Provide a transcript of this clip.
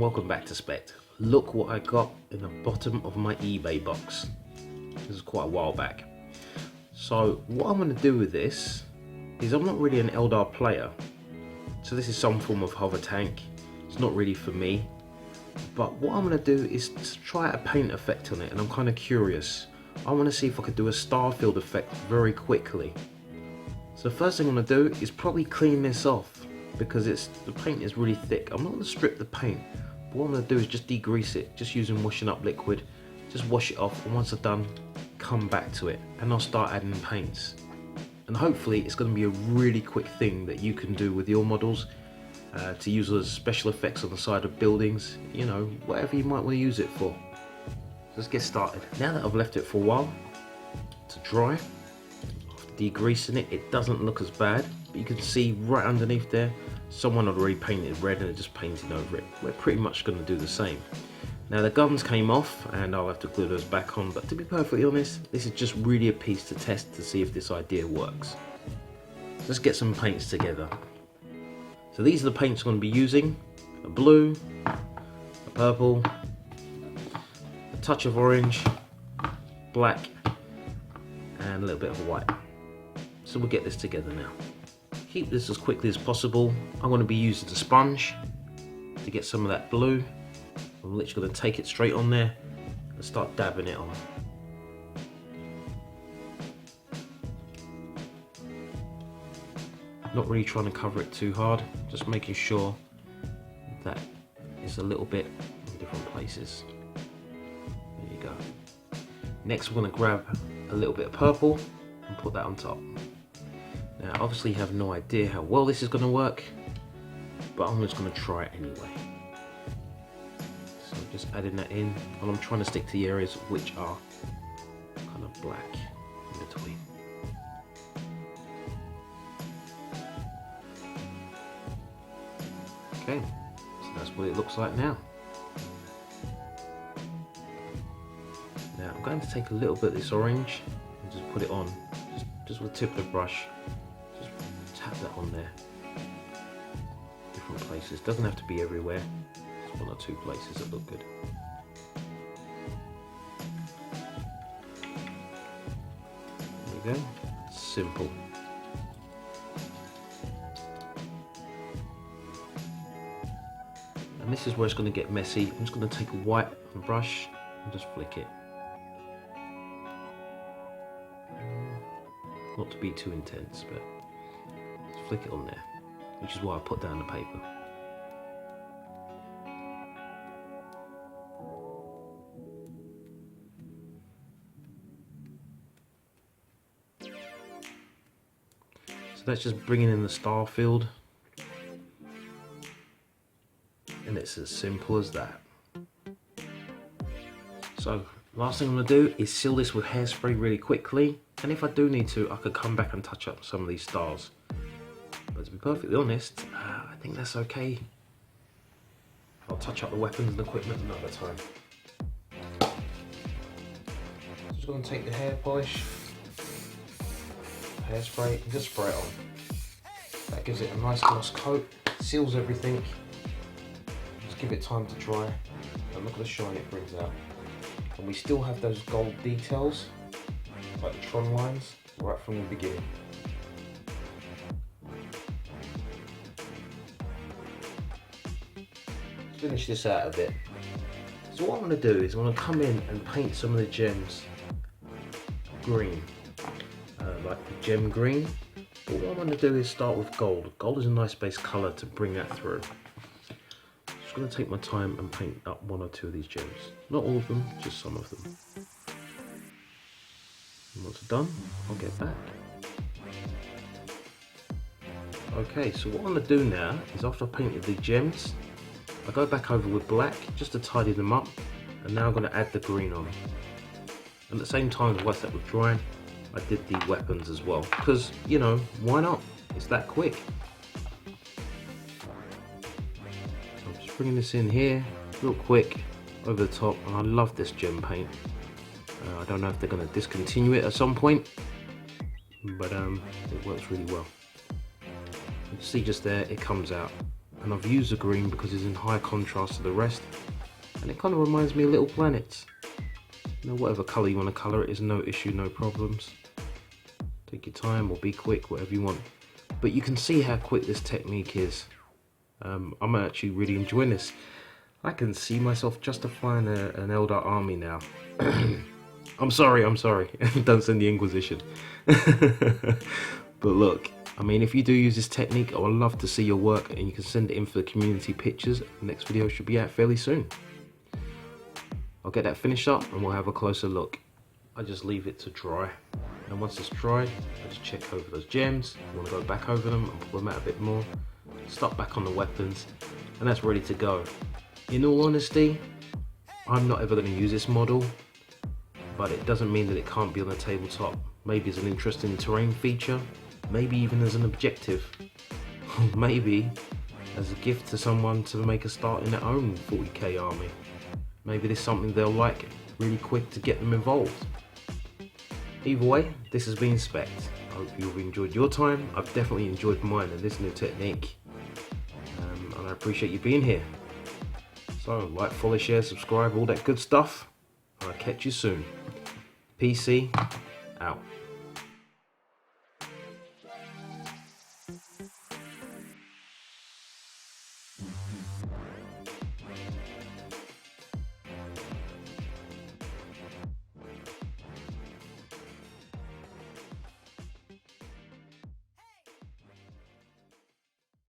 welcome back to Spekd. Look what I got in the bottom of my eBay box. This is quite a while back. So what I'm going to do with this is, I'm not really an Eldar player, so this is some form of hover tank. It's not really for me, but what I'm going to do is try a paint effect on it, and I'm kind of curious. I want to see if I could do a star field effect very quickly. So the first thing I'm going to do is probably clean this off, because the paint is really thick. I'm not going to strip the paint, but what I'm going to do is just degrease it, just using washing up liquid. Just wash it off, and once I'm done, come back to it, and I'll start adding paints. And hopefully it's going to be a really quick thing that you can do with your models, to use as special effects on the side of buildings, you know, whatever you might want to use it for. Let's get started. Now that I've left it for a while to dry, after degreasing it, it doesn't look as bad, but you can see right underneath there, someone had already painted red and they're just painting over it. We're pretty much going to do the same. Now the guns came off and I'll have to glue those back on, but to be perfectly honest, this is just really a piece to test to see if this idea works. Let's get some paints together. So these are the paints I'm going to be using: a blue, a purple, a touch of orange, black, and a little bit of white. So we'll get this together now. Keep this as quickly as possible. I'm going to be using a sponge to get some of that blue. I'm literally going to take it straight on there and start dabbing it on. Not really trying to cover it too hard, just making sure that it's a little bit in different places. There you go. Next we're going to grab a little bit of purple and put that on top. Now obviously you have no idea how well this is going to work, but I'm just going to try it anyway. So just adding that in, and I'm trying to stick to the areas which are kind of black in between. Okay, so that's what it looks like now. Now I'm going to take a little bit of this orange and just put it on, just with the tip of the brush. Just tap that on there. Different places, doesn't have to be everywhere. Just one or two places that look good. There we go, simple. And this is where it's going to get messy. I'm just going to take a white brush and just flick it. Not to be too intense, but just flick it on there, which is why I put down the paper. So that's just bringing in the star field. And it's as simple as that. So last thing I'm going to do is seal this with hairspray really quickly, and if I do need to, I could come back and touch up some of these stars. But to be perfectly honest, I think that's okay. I'll touch up the weapons and equipment another time. So just going to take the hair polish, hairspray, and just spray it on. That gives it a nice gloss coat, seals everything. Give it time to dry, and look at the shine it brings out. And we still have those gold details, like the Tron lines, right from the beginning. Let's finish this out a bit. So what I'm going to do is I'm going to come in and paint some of the gems green, like the gem green. But what I'm going to do is start with gold. Gold is a nice base colour to bring that through. I'm going to take my time and paint up one or two of these gems. Not all of them, just some of them. And once I'm done, I'll get back. Okay, so what I'm going to do now is, after I've painted the gems, I go back over with black just to tidy them up, and now I'm going to add the green on. And at the same time, whilst that was drying, I did the weapons as well, because, you know, why not? It's that quick. Bringing this in here real quick over the top, and I love this gem paint. I don't know if they're going to discontinue it at some point, but it works really well. You can see just there, it comes out and I've used the green because it's in high contrast to the rest, and it kind of reminds me of little planets. You know, whatever colour you want to colour it is no issue, no problems. Take your time or be quick, whatever you want. But you can see how quick this technique is. I'm actually really enjoying this. I can see myself justifying an Eldar army now. I'm sorry. Don't send the Inquisition. But look, I mean, if you do use this technique, I would love to see your work, and you can send it in for the community pictures. The next video should be out fairly soon. I'll get that finished up and we'll have a closer look. I just leave it to dry. And once it's dried, I just check over those gems. I want to go back over them and pull them out a bit more. Start back on the weapons, and that's ready to go. In all honesty, I'm not ever going to use this model, but it doesn't mean that it can't be on the tabletop. Maybe as an interesting terrain feature, maybe even as an objective, or maybe as a gift to someone to make a start in their own 40k army. Maybe this is something they'll like really quick to get them involved. Either way, this has been Spekd. I hope you've enjoyed your time. I've definitely enjoyed mine and this new technique. And I appreciate you being here. So, like, follow, share, subscribe, all that good stuff. I'll catch you soon. PC out.